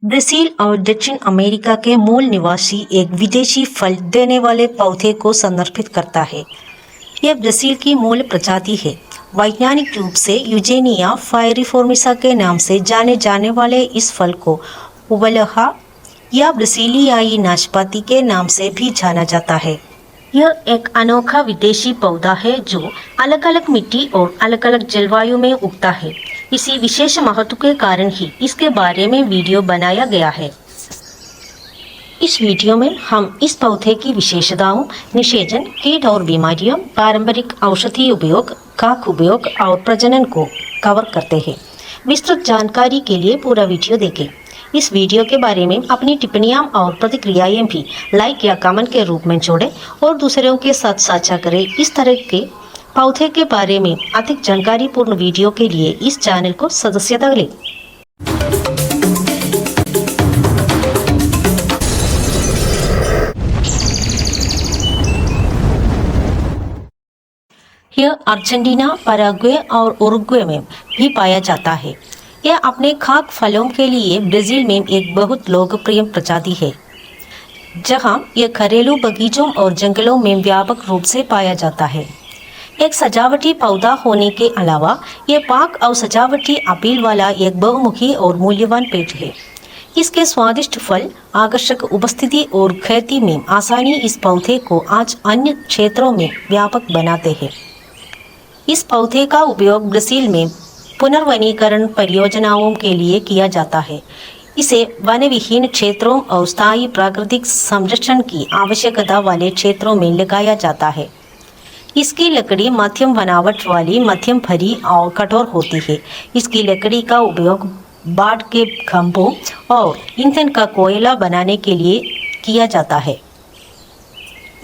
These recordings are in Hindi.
ब्राज़ील और दक्षिण अमेरिका के मूल निवासी एक विदेशी फल देने वाले पौधे को संदर्भित करता है। यह ब्राज़ील की मूल प्रजाति है। वैज्ञानिक रूप से यूजेनिया फायरिफोर्मिसा के नाम से जाने जाने वाले इस फल को उबलहा या ब्राज़ीलियाई नाशपाती के नाम से भी जाना जाता है। यह एक अनोखा विदेशी पौधा है जो अलग अलग मिट्टी और अलग अलग जलवायु में उगता है। इसी विशेष महत्व के कारण ही इसके बारे में वीडियो बनाया गया है। इस वीडियो में हम इस पौधे की विशेषताओं, निषेचन, कीट और बीमारियों, पारंपरिक औषधि उपयोग, खाक उपयोग और प्रजनन को कवर करते हैं। विस्तृत जानकारी के लिए पूरा वीडियो देखें। इस वीडियो के बारे में अपनी टिप्पणियां और प्रतिक्रियाएं भी लाइक या कमेंट के रूप में जोड़ें और दूसरों के साथ साझा करें। इस तरह के पौधे के बारे में अधिक जानकारी पूर्ण वीडियो के लिए इस चैनल को सदस्यता लें। यह अर्जेंटीना, पैराग्वे और उरुग्वे में भी पाया जाता है। यह अपने खाक फलों के लिए ब्राज़ील में एक बहुत लोकप्रिय प्रजाति है, जहां यह घरेलू बगीचों और जंगलों में व्यापक रूप से पाया जाता है। एक सजावटी पौधा होने के अलावा यह पाक और सजावटी अपील वाला एक बहुमुखी और मूल्यवान पेड़ है। इसके स्वादिष्ट फल, आकर्षक उपस्थिति और खेती में आसानी इस पौधे को आज अन्य क्षेत्रों में व्यापक बनाते हैं। इस पौधे का उपयोग ब्राज़ील में पुनर्वनीकरण परियोजनाओं के लिए किया जाता है। इसे वन विहीन क्षेत्रों और स्थायी प्राकृतिक संरक्षण की आवश्यकता वाले क्षेत्रों में लगाया जाता है। इसकी लकड़ी मध्यम बनावट वाली, मध्यम भरी और कठोर होती है। इसकी लकड़ी का उपयोग बाड़ के खंभों और ईंधन का कोयला बनाने के लिए किया जाता है।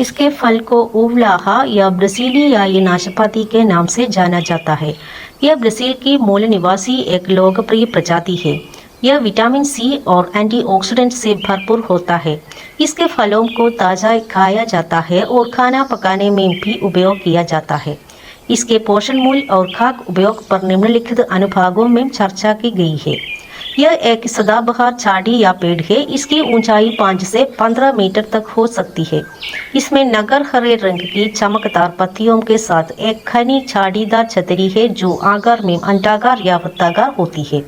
इसके फल को उबलाहा या ब्राज़ीलियाई नाशपाती के नाम से जाना जाता है। यह ब्राज़ील की मूल निवासी एक लोकप्रिय प्रजाति है। यह विटामिन सी और एंटीऑक्सीडेंट से भरपूर होता है। इसके फलों को ताज़ा खाया जाता है और खाना पकाने में भी उपयोग किया जाता है। इसके पोषण मूल्य और खाक उपयोग पर निम्नलिखित अनुभागों में चर्चा की गई है। यह एक सदाबहार झाड़ी या पेड़ है। इसकी ऊंचाई 5 से 15 मीटर तक हो सकती है। इसमें नगर हरे रंग की चमकदार पत्तियों के साथ एक घनी झाड़ीदार छतरी है जो आकार में अंडाकार या वृत्ताकार होती है।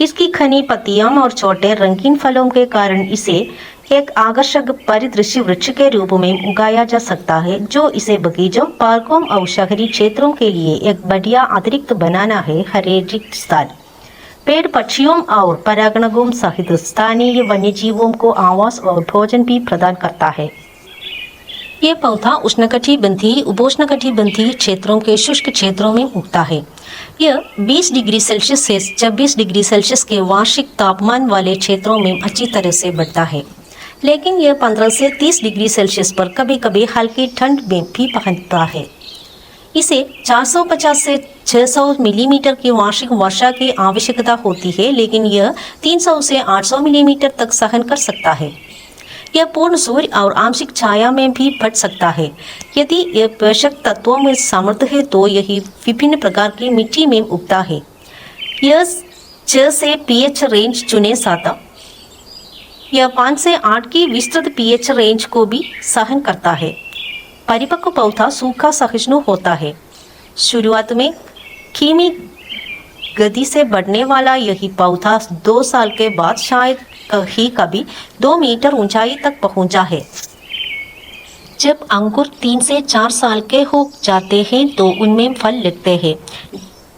इसकी घनी पत्तियां और छोटे रंगीन फलों के कारण इसे एक आकर्षक परिदृश्य वृक्ष के रूप में उगाया जा सकता है, जो इसे बगीचों, पार्कों और शहरी क्षेत्रों के लिए एक बढ़िया अतिरिक्त बनाना है। हरे स्थान पेड़ पक्षियों और परागणकों सहित स्थानीय वन्यजीवों को आवास और भोजन भी प्रदान करता है। ये पौधा उष्णकटिबंधीय, उपोष्णकटिबंधीय क्षेत्रों के शुष्क क्षेत्रों में उगता है। यह 20 डिग्री सेल्सियस से 26 डिग्री सेल्सियस के वार्षिक तापमान वाले क्षेत्रों में अच्छी तरह से बढ़ता है, लेकिन यह 15 से 30 डिग्री सेल्सियस पर कभी कभी हल्की ठंड में भी पनपता है। इसे 450 से 600 मिलीमीटर की वार्षिक वर्षा की आवश्यकता होती है, लेकिन यह 300 से 800 मिलीमीटर तक सहन कर सकता है। यह पूर्ण सूर्य और आंशिक छाया में भी बढ़ सकता है। यदि यह पोषक तत्वों में समृद्ध है तो यही विभिन्न प्रकार की मिट्टी में उगता है। यह 6 से पीएच रेंज चुने साता यह 5 से 8 की विस्तृत पीएच रेंज को भी सहन करता है। परिपक्व पौधा सूखा सहिष्णु होता है। शुरुआत में धीमी गति से बढ़ने वाला यही पौधा 2 साल के बाद शायद ही कभी 2 मीटर ऊंचाई तक पहुंचा है। जब अंकुर 3 से 4 साल के हो जाते हैं तो उनमें फल लगते हैं।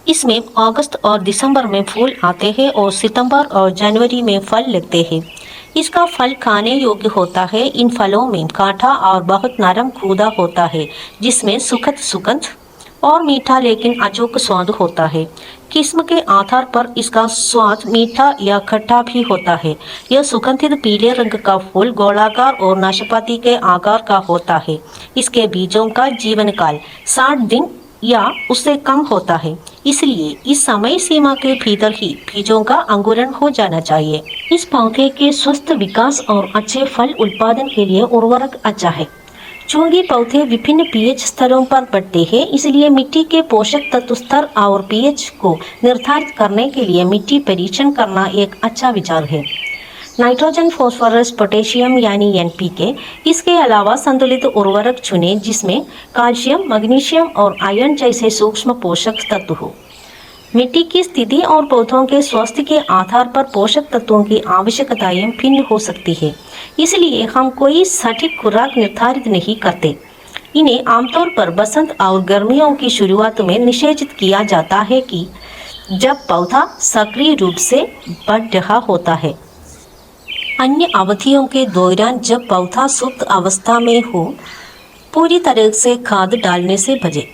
इसमें अगस्त और दिसंबर में फूल आते हैं और सितंबर और जनवरी में फल लगते हैं। इसका फल खाने योग्य होता है। इन फलों में कांटा और बहुत नरम गूदा होता है, जिसमें सुखद सुगंध और मीठा लेकिन अचूक स्वाद होता है। किस्म के आधार पर इसका स्वाद मीठा या खट्टा भी होता है। यह सुगंधित पीले रंग का फूल गोलाकार और नाशपाती के आकार का होता है। इसके बीजों का जीवन काल 60 दिन या उससे कम होता है, इसलिए इस समय सीमा के भीतर ही बीजों का अंकुरण हो जाना चाहिए। इस पौधे के स्वस्थ विकास और अच्छे फल उत्पादन के लिए उर्वरक अच्छा है। चूंकि पौधे विभिन्न पीएच स्तरों पर बढ़ते हैं, इसलिए मिट्टी के पोषक तत्व स्तर और पीएच को निर्धारित करने के लिए मिट्टी परीक्षण करना एक अच्छा विचार है। नाइट्रोजन, फॉस्फोरस, पोटेशियम यानी एनपीके। इसके अलावा संतुलित उर्वरक चुनें जिसमें कैल्शियम, मैग्नीशियम और आयरन जैसे सूक्ष्म पोषक तत्व हो। मिट्टी की स्थिति और पौधों के स्वास्थ्य के आधार पर पोषक तत्वों की आवश्यकताएं भिन्न हो सकती है, इसलिए हम कोई सटीक खुराक निर्धारित नहीं करते। इन्हें आमतौर पर बसंत और गर्मियों की शुरुआत में निषेचित किया जाता है कि जब पौधा सक्रिय रूप से बढ़ रहा होता है। अन्य अवधियों के दौरान जब पौधा सुप्त अवस्था में हो, पूरी तरह से खाद डालने से बचे।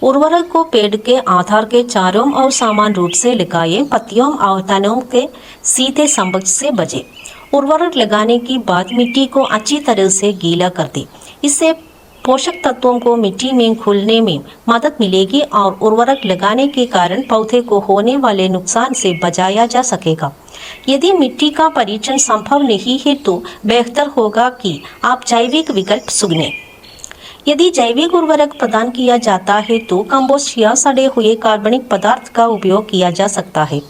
उर्वरक को पेड़ के आधार के चारों ओर समान रूप से लगाएं, पत्तियों और तनों के सीधे संपर्क से बचे। उर्वरक लगाने के बाद मिट्टी को अच्छी तरह से गीला कर दें। इससे पोषक तत्वों को मिट्टी में घुलने में मदद मिलेगी और उर्वरक लगाने के कारण पौधे को होने वाले नुकसान से बचाया जा सकेगा। यदि मिट्टी का परीक्षण संभव नहीं है तो बेहतर होगा कि आप जैविक विकल्प चुनें। यदि जैविक उर्वरक प्रदान किया जाता है तो कंपोस्ट या सड़े हुए कार्बनिक पदार्थ का उपयोग किया जा सकता है।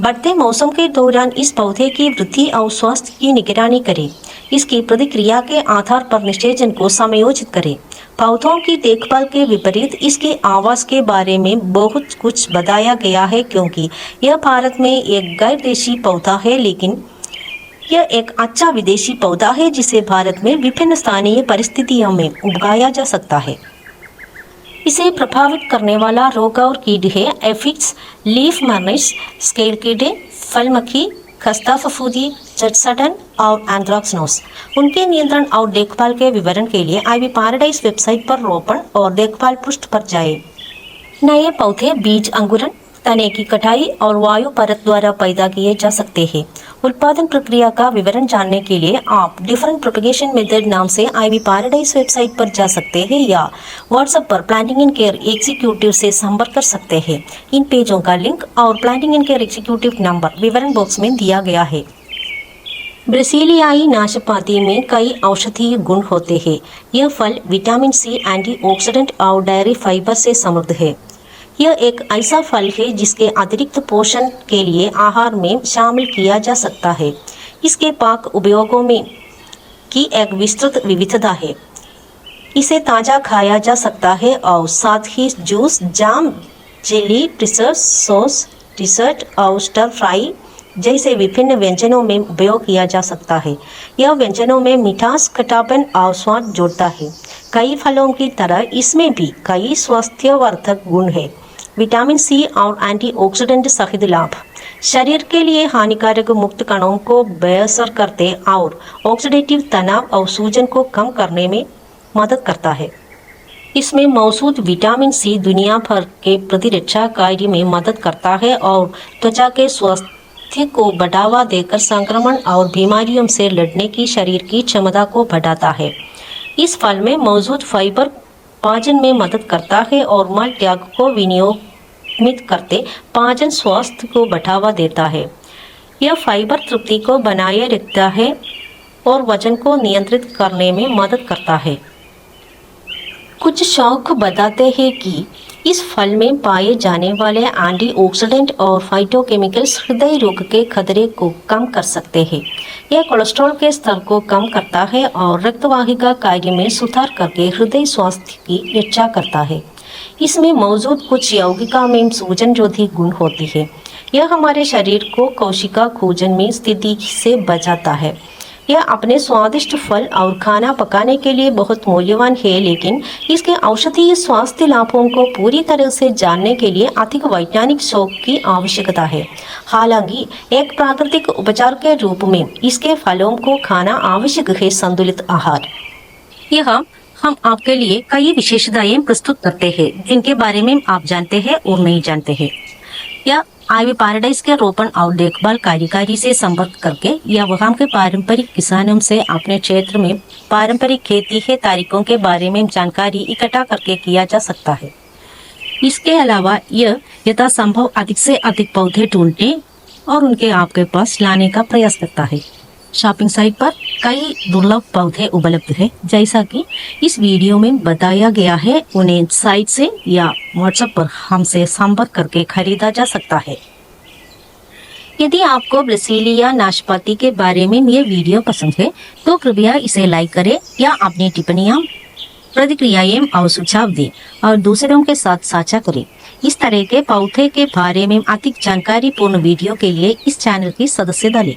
बढ़ते मौसम के दौरान इस पौधे की वृद्धि और स्वास्थ्य की निगरानी करें। इसकी प्रतिक्रिया के आधार पर निषेचन को समायोजित करें। पौधों की देखभाल के विपरीत इसके आवास के बारे में बहुत कुछ बताया गया है क्योंकि यह भारत में एक गैर देशी पौधा है, लेकिन यह एक अच्छा विदेशी पौधा है जिसे भारत में विभिन्न स्थानीय परिस्थितियों में उगाया जा सकता है। इसे प्रभावित करने वाला रोग और कीट है एफिड्स, लीफ मर्निस, स्केल कीड़े, फल मक्खी, खस्ता फफूंदी, जटसटन और एंथ्रेक्नोज। उनके नियंत्रण और देखभाल के विवरण के लिए आईवी पैराडाइज वेबसाइट पर रोपण और देखभाल पृष्ठ पर जाएं। नए पौधे बीज अंकुरण, तने की कटाई और वायु परत द्वारा पैदा किए जा सकते हैं। उत्पादन प्रक्रिया का विवरण जानने के लिए आप डिफरेंट प्रोपगेशन मेथड नाम से आईवी पैराडाइज वेबसाइट पर जा सकते हैं या व्हाट्सएप पर प्लांटिंग एंड केयर एग्जीक्यूटिव से संपर्क कर सकते हैं। इन पेजों का लिंक और planting and care executive number विवरण बॉक्स में दिया गया है। ब्रासिलियाई नाशपाती में कई औषधीय गुण होते हैं। यह फल विटामिन सी, एंटीऑक्सीडेंट और डायरी फाइबर से समृद्ध है। यह एक ऐसा फल है जिसके अतिरिक्त पोषण के लिए आहार में शामिल किया जा सकता है। इसके पाक उपयोगों में की एक विस्तृत विविधता है। इसे ताज़ा खाया जा सकता है और साथ ही जूस, जाम, जेली, प्रिजर्व, सॉस, डिसर्ट और स्टर फ्राई जैसे विभिन्न व्यंजनों में उपयोग किया जा सकता है। यह व्यंजनों में मिठास, खट्टापन और स्वाद जोड़ता है। कई फलों की तरह इसमें भी कई स्वास्थ्यवर्धक गुण हैं। विटामिन सी और एंटीऑक्सीडेंट सहित लाभ शरीर के लिए हानिकारक मुक्त कणों को बेअसर करते और ऑक्सीडेटिव तनाव और सूजन को कम करने में मदद करता है। इसमें मौजूद विटामिन सी दुनिया भर के प्रतिरक्षा कार्य में मदद करता है और त्वचा के स्वास्थ्य को बढ़ावा देकर संक्रमण और बीमारियों से लड़ने की शरीर की क्षमता को बढ़ाता है। इस फल में मौजूद फाइबर पाचन में मदद करता है और मल त्याग को विनियमित करते पाचन स्वास्थ्य को बढ़ावा देता है। यह फाइबर तृप्ति को बनाए रखता है और वजन को नियंत्रित करने में मदद करता है। कुछ शौक बताते हैं कि इस फल में पाए जाने वाले एंटीऑक्सीडेंट और फाइटोकेमिकल्स हृदय रोग के खतरे को कम कर सकते हैं। यह कोलेस्ट्रॉल के स्तर को कम करता है और रक्तवाहिका कार्य में सुधार करके हृदय स्वास्थ्य की रक्षा करता है। इसमें मौजूद कुछ यौगिका में सूजन रोधी गुण होती है। यह हमारे शरीर को कोशिका सूजन में स्थिति से बचाता है। यह अपने स्वादिष्ट फल और खाना पकाने के लिए बहुत मूल्यवान है, लेकिन इसके औषधीय स्वास्थ्य लाभों को पूरी तरह से जानने के लिए अधिक वैज्ञानिक शौक की आवश्यकता है। हालांकि एक प्राकृतिक उपचार के रूप में इसके फलों को खाना आवश्यक है। संतुलित आहार यह हम आपके लिए कई विशेषताएं प्रस्तुत करते हैं जिनके बारे में आप जानते हैं और नहीं जानते हैं। यह आईवी पैराडाइज के रोपण और देखभाल कार्यकारी से संपर्क करके या वहाँ के पारंपरिक किसानों से अपने क्षेत्र में पारंपरिक खेती के तरीकों के बारे में जानकारी इकट्ठा करके किया जा सकता है। इसके अलावा यह यथासंभव अधिक से अधिक पौधे ढूंढने और उनके आपके पास लाने का प्रयास करता है। शॉपिंग साइट पर कई दुर्लभ पौधे उपलब्ध है, जैसा कि इस वीडियो में बताया गया है। उन्हें साइट से या व्हाट्सएप पर हमसे संपर्क करके खरीदा जा सकता है। यदि आपको ब्रासीलिया नाशपाती के बारे में ये वीडियो पसंद है तो कृपया इसे लाइक करें या अपनी टिप्पणियां, प्रतिक्रियाएं और सुझाव दें और दूसरों के साथ साझा करें। इस तरह के पौधे के बारे में अधिक जानकारी पूर्ण वीडियो के लिए इस चैनल की सदस्यता लें।